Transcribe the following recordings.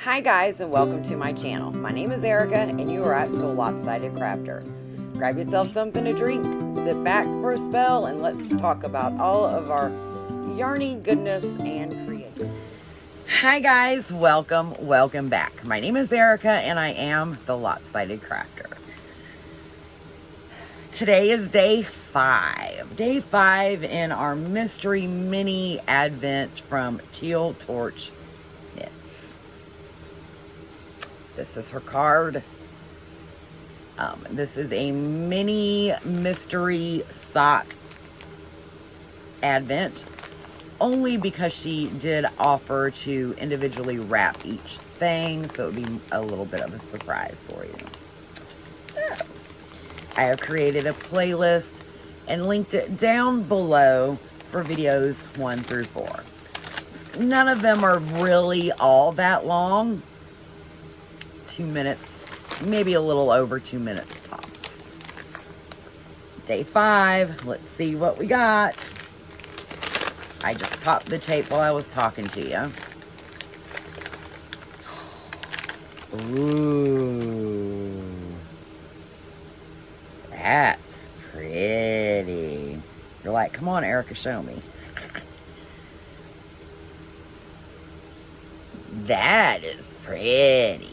Hi guys, and welcome to my channel. My name is Erica and you are at the Lopsided Crafter. Grab yourself something to drink, sit back for a spell, and let's talk about all of our yarny goodness and creativity. Hi guys, welcome back. My name is Erica and I am the Lopsided Crafter. Today is day 5. Day 5 in our mystery mini advent from Teal Torch Knits. This is her card. This is a mini mystery sock advent, only because she did offer to individually wrap each thing, so it would be a little bit of a surprise for you. So, I have created a playlist and linked it down below for videos 1 through 4. None of them are really all that long. 2 minutes, maybe a little over 2 minutes tops. Day 5, let's see what we got. I just popped the tape while I was talking to you. Ooh. That's pretty. You're like, come on, Erica, show me. That is pretty.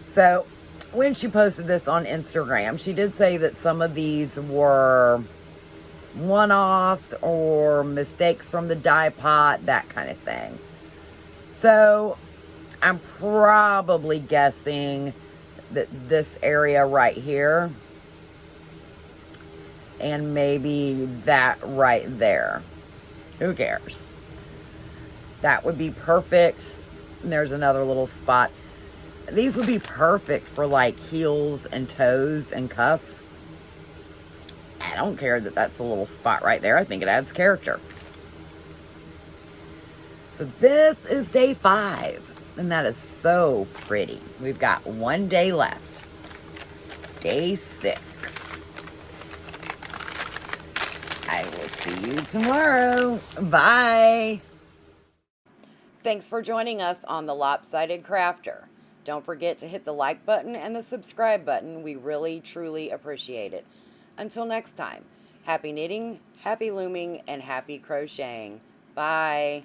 So, when she posted this on Instagram, she did say that some of these were one-offs or mistakes from the dye pot, that kind of thing. So, I'm probably guessing that this area right here and maybe that right there. Who cares? That would be perfect. And there's another little spot. These would be perfect for like heels and toes and cuffs. I don't care that that's a little spot right there. I think it adds character. So this is day 5. And that is so pretty. We've got 1 day left. Day 6. I will see you tomorrow. Bye. Thanks for joining us on the Lopsided Crafter. Don't forget to hit the like button and the subscribe button. We really, truly appreciate it. Until next time, happy knitting, happy looming, and happy crocheting. Bye.